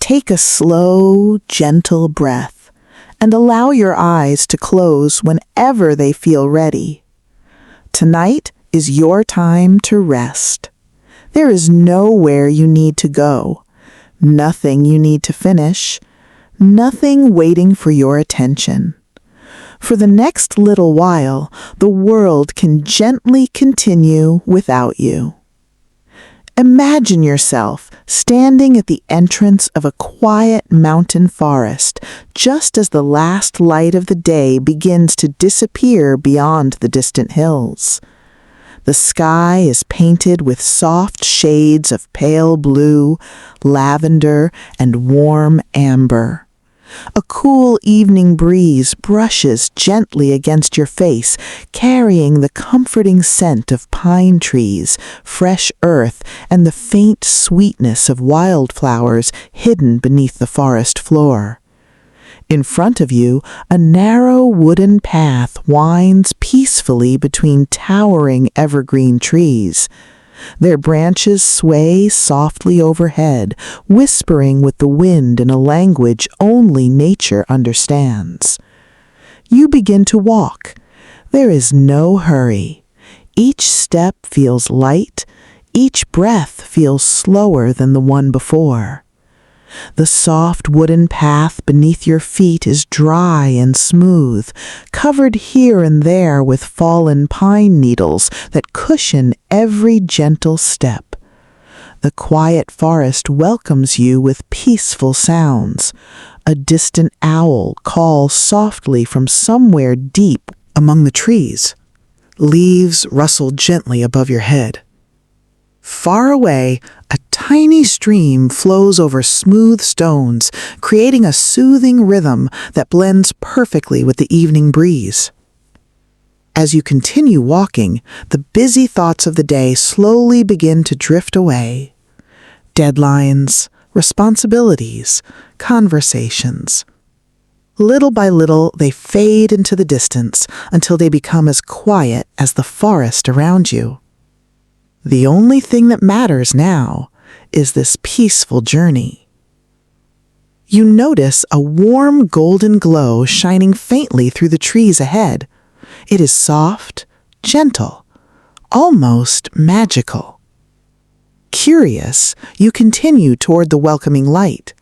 Take a slow, gentle breath and allow your eyes to close whenever they feel ready. Tonight is your time to rest. There is nowhere you need to go, nothing you need to finish, nothing waiting for your attention. For the next little while, the world can gently continue without you. Imagine yourself standing at the entrance of a quiet mountain forest just as the last light of the day begins to disappear beyond the distant hills. The sky is painted with soft shades of pale blue, lavender, and warm amber. A cool evening breeze brushes gently against your face, carrying the comforting scent of pine trees, fresh earth, and the faint sweetness of wildflowers hidden beneath the forest floor. In front of you, a narrow wooden path winds peacefully between towering evergreen trees. Their branches sway softly overhead, whispering with the wind in a language only nature understands. You begin to walk. There is no hurry. Each step feels light. Each breath feels slower than the one before. The soft wooden path beneath your feet is dry and smooth, covered here and there with fallen pine needles that cushion every gentle step. The quiet forest welcomes you with peaceful sounds. A distant owl calls softly from somewhere deep among the trees. Leaves rustle gently above your head. Far away, a tiny stream flows over smooth stones, creating a soothing rhythm that blends perfectly with the evening breeze. As you continue walking, the busy thoughts of the day slowly begin to drift away. Deadlines, responsibilities, conversations. Little by little, they fade into the distance until they become as quiet as the forest around you. The only thing that matters now is this peaceful journey. You notice a warm golden glow shining faintly through the trees ahead. It is soft, gentle, almost magical. Curious, you continue toward the welcoming light.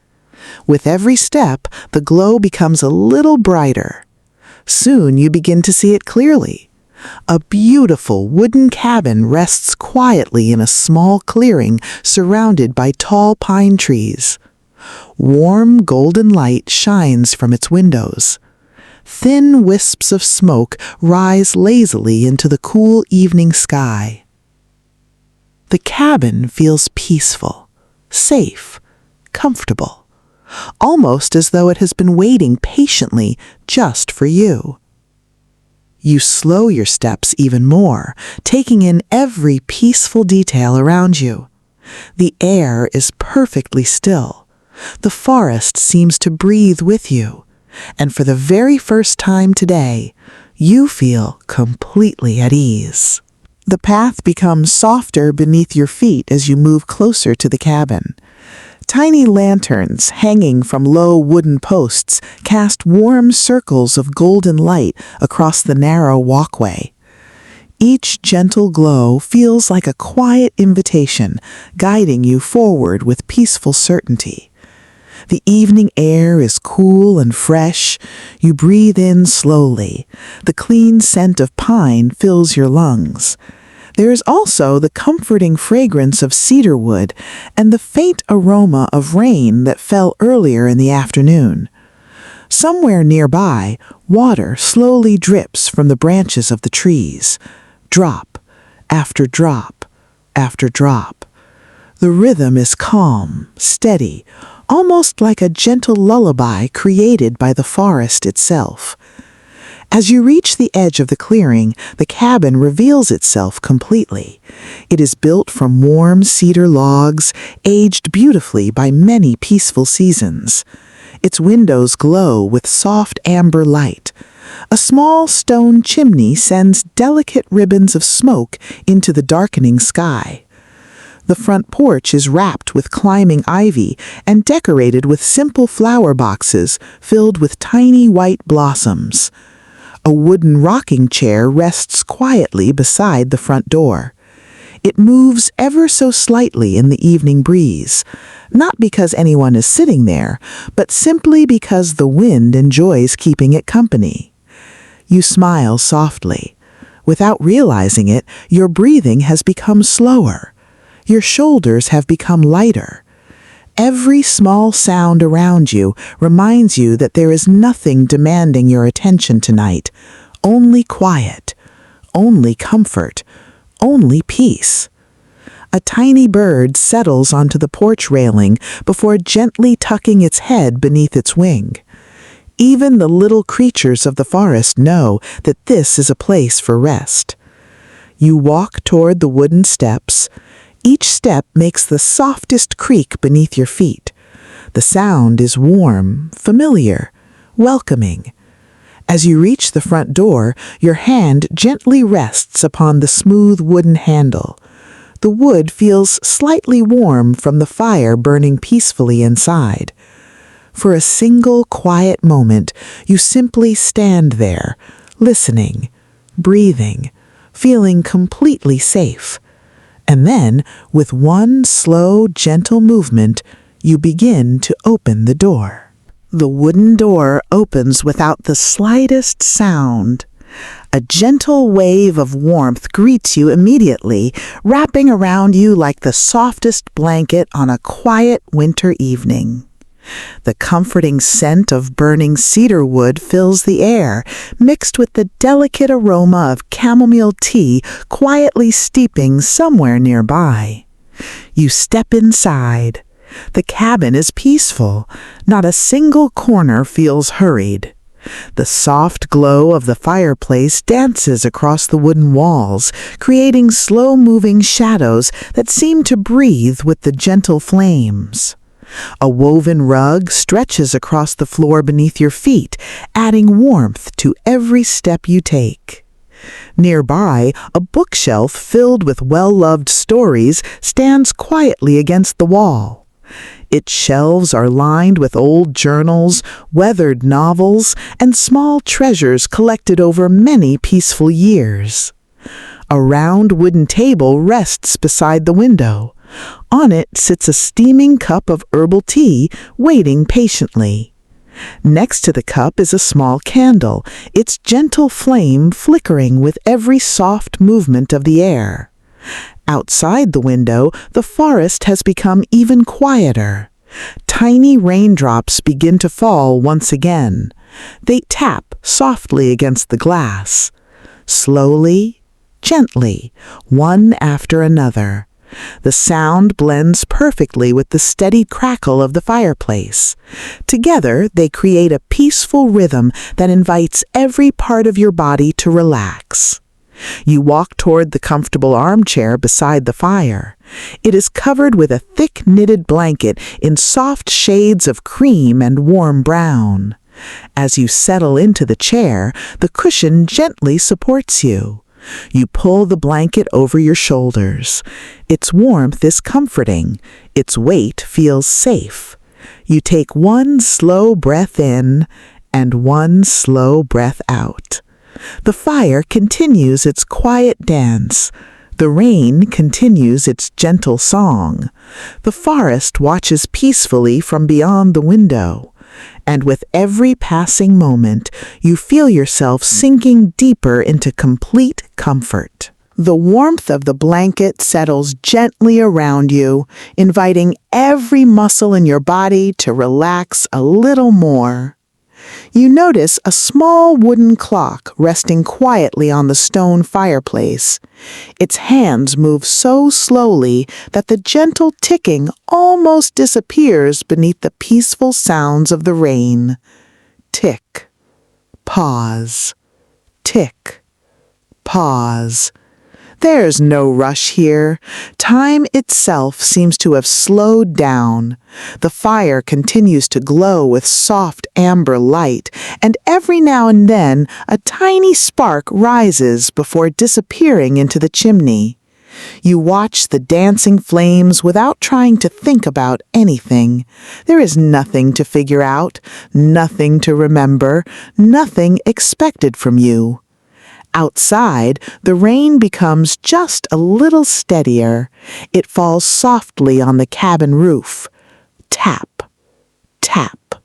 With every step, the glow becomes a little brighter. Soon you begin to see it clearly. A beautiful wooden cabin rests quietly in a small clearing surrounded by tall pine trees. Warm golden light shines from its windows. Thin wisps of smoke rise lazily into the cool evening sky. The cabin feels peaceful, safe, comfortable, almost as though it has been waiting patiently just for you. You slow your steps even more, taking in every peaceful detail around you. The air is perfectly still. The forest seems to breathe with you. And for the very first time today, you feel completely at ease. The path becomes softer beneath your feet as you move closer to the cabin. Tiny lanterns hanging from low wooden posts cast warm circles of golden light across the narrow walkway. Each gentle glow feels like a quiet invitation, guiding you forward with peaceful certainty. The evening air is cool and fresh. You breathe in slowly. The clean scent of pine fills your lungs. There is also the comforting fragrance of cedar wood and the faint aroma of rain that fell earlier in the afternoon. Somewhere nearby, water slowly drips from the branches of the trees, drop after drop after drop. The rhythm is calm, steady, almost like a gentle lullaby created by the forest itself. As you reach the edge of the clearing, the cabin reveals itself completely. It is built from warm cedar logs, aged beautifully by many peaceful seasons. Its windows glow with soft amber light. A small stone chimney sends delicate ribbons of smoke into the darkening sky. The front porch is wrapped with climbing ivy and decorated with simple flower boxes filled with tiny white blossoms. A wooden rocking chair rests quietly beside the front door. It moves ever so slightly in the evening breeze, not because anyone is sitting there, but simply because the wind enjoys keeping it company. You smile softly. Without realizing it, your breathing has become slower. Your shoulders have become lighter. Every small sound around you reminds you that there is nothing demanding your attention tonight. Only quiet, only comfort, only peace. A tiny bird settles onto the porch railing before gently tucking its head beneath its wing. Even the little creatures of the forest know that this is a place for rest. You walk toward the wooden steps. Each step makes the softest creak beneath your feet. The sound is warm, familiar, welcoming. As you reach the front door, your hand gently rests upon the smooth wooden handle. The wood feels slightly warm from the fire burning peacefully inside. For a single quiet moment, you simply stand there, listening, breathing, feeling completely safe. And then, with one slow, gentle movement, you begin to open the door. The wooden door opens without the slightest sound. A gentle wave of warmth greets you immediately, wrapping around you like the softest blanket on a quiet winter evening. The comforting scent of burning cedar wood fills the air, mixed with the delicate aroma of chamomile tea quietly steeping somewhere nearby. You step inside. The cabin is peaceful. Not a single corner feels hurried. The soft glow of the fireplace dances across the wooden walls, creating slow-moving shadows that seem to breathe with the gentle flames. A woven rug stretches across the floor beneath your feet, adding warmth to every step you take. Nearby, a bookshelf filled with well-loved stories stands quietly against the wall. Its shelves are lined with old journals, weathered novels, and small treasures collected over many peaceful years. A round wooden table rests beside the window. On it sits a steaming cup of herbal tea, waiting patiently. Next to the cup is a small candle, its gentle flame flickering with every soft movement of the air. Outside the window, the forest has become even quieter. Tiny raindrops begin to fall once again. They tap softly against the glass. Slowly, gently, one after another. The sound blends perfectly with the steady crackle of the fireplace. Together, they create a peaceful rhythm that invites every part of your body to relax. You walk toward the comfortable armchair beside the fire. It is covered with a thick knitted blanket in soft shades of cream and warm brown. As you settle into the chair, the cushion gently supports you. You pull the blanket over your shoulders. Its warmth is comforting. Its weight feels safe. You take one slow breath in and one slow breath out. The fire continues its quiet dance. The rain continues its gentle song. The forest watches peacefully from beyond the window. And with every passing moment, you feel yourself sinking deeper into complete comfort. The warmth of the blanket settles gently around you, inviting every muscle in your body to relax a little more. You notice a small wooden clock resting quietly on the stone fireplace. Its hands move so slowly that the gentle ticking almost disappears beneath the peaceful sounds of the rain. Tick, pause, tick, pause. There's no rush here. Time itself seems to have slowed down. The fire continues to glow with soft amber light, and every now and then a tiny spark rises before disappearing into the chimney. You watch the dancing flames without trying to think about anything. There is nothing to figure out, nothing to remember, nothing expected from you. Outside, the rain becomes just a little steadier. It falls softly on the cabin roof. Tap, tap,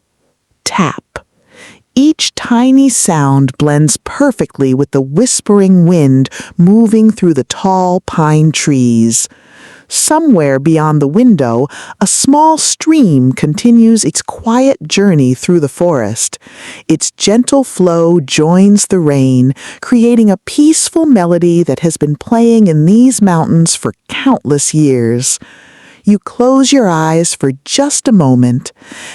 tap. Each tiny sound blends perfectly with the whispering wind moving through the tall pine trees. Somewhere beyond the window, a small stream continues its quiet journey through the forest. Its gentle flow joins the rain, creating a peaceful melody that has been playing in these mountains for countless years. You close your eyes for just a moment.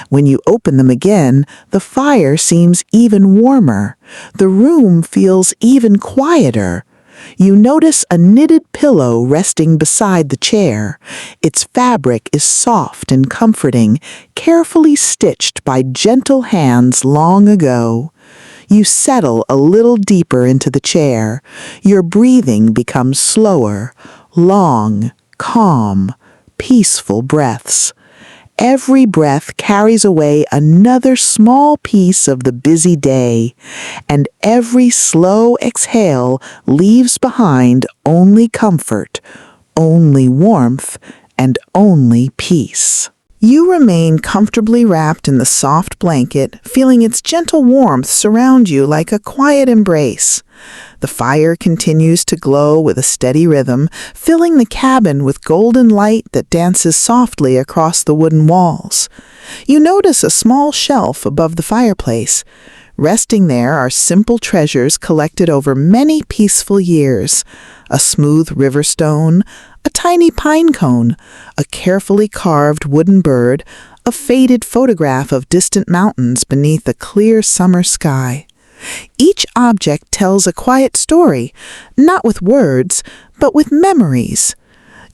When you open them again, the fire seems even warmer. The room feels even quieter. You notice a knitted pillow resting beside the chair. Its fabric is soft and comforting, carefully stitched by gentle hands long ago. You settle a little deeper into the chair. Your breathing becomes slower, long, calm, peaceful breaths. Every breath carries away another small piece of the busy day, and every slow exhale leaves behind only comfort, only warmth, and only peace. You remain comfortably wrapped in the soft blanket, feeling its gentle warmth surround you like a quiet embrace. The fire continues to glow with a steady rhythm, filling the cabin with golden light that dances softly across the wooden walls. You notice a small shelf above the fireplace. Resting there are simple treasures collected over many peaceful years: a smooth river stone, a tiny pine cone, a carefully carved wooden bird, a faded photograph of distant mountains beneath a clear summer sky. Each object tells a quiet story, not with words, but with memories.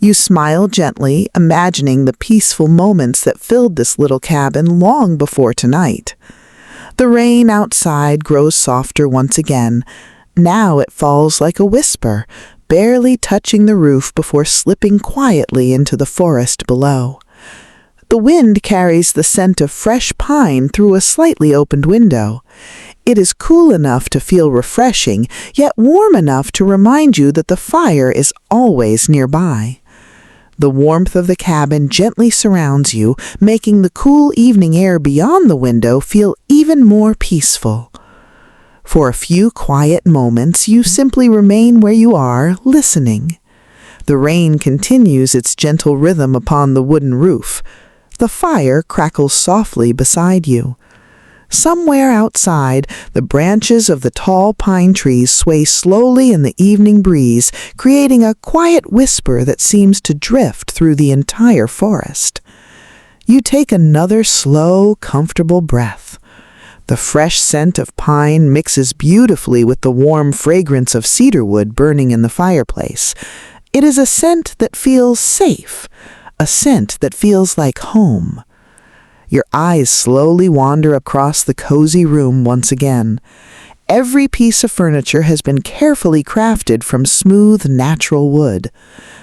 You smile gently, imagining the peaceful moments that filled this little cabin long before tonight. The rain outside grows softer once again. Now it falls like a whisper, barely touching the roof before slipping quietly into the forest below. The wind carries the scent of fresh pine through a slightly opened window. It is cool enough to feel refreshing, yet warm enough to remind you that the fire is always nearby. The warmth of the cabin gently surrounds you, making the cool evening air beyond the window feel even more peaceful. For a few quiet moments, you simply remain where you are, listening. The rain continues its gentle rhythm upon the wooden roof. The fire crackles softly beside you. Somewhere outside, the branches of the tall pine trees sway slowly in the evening breeze, creating a quiet whisper that seems to drift through the entire forest. You take another slow, comfortable breath. The fresh scent of pine mixes beautifully with the warm fragrance of cedarwood burning in the fireplace. It is a scent that feels safe, a scent that feels like home. Your eyes slowly wander across the cozy room once again. Every piece of furniture has been carefully crafted from smooth, natural wood.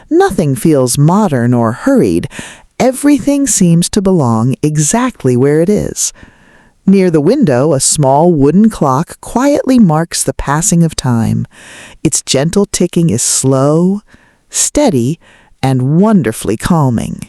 Nothing feels modern or hurried. Everything seems to belong exactly where it is. Near the window, a small wooden clock quietly marks the passing of time. Its gentle ticking is slow, steady, and wonderfully calming.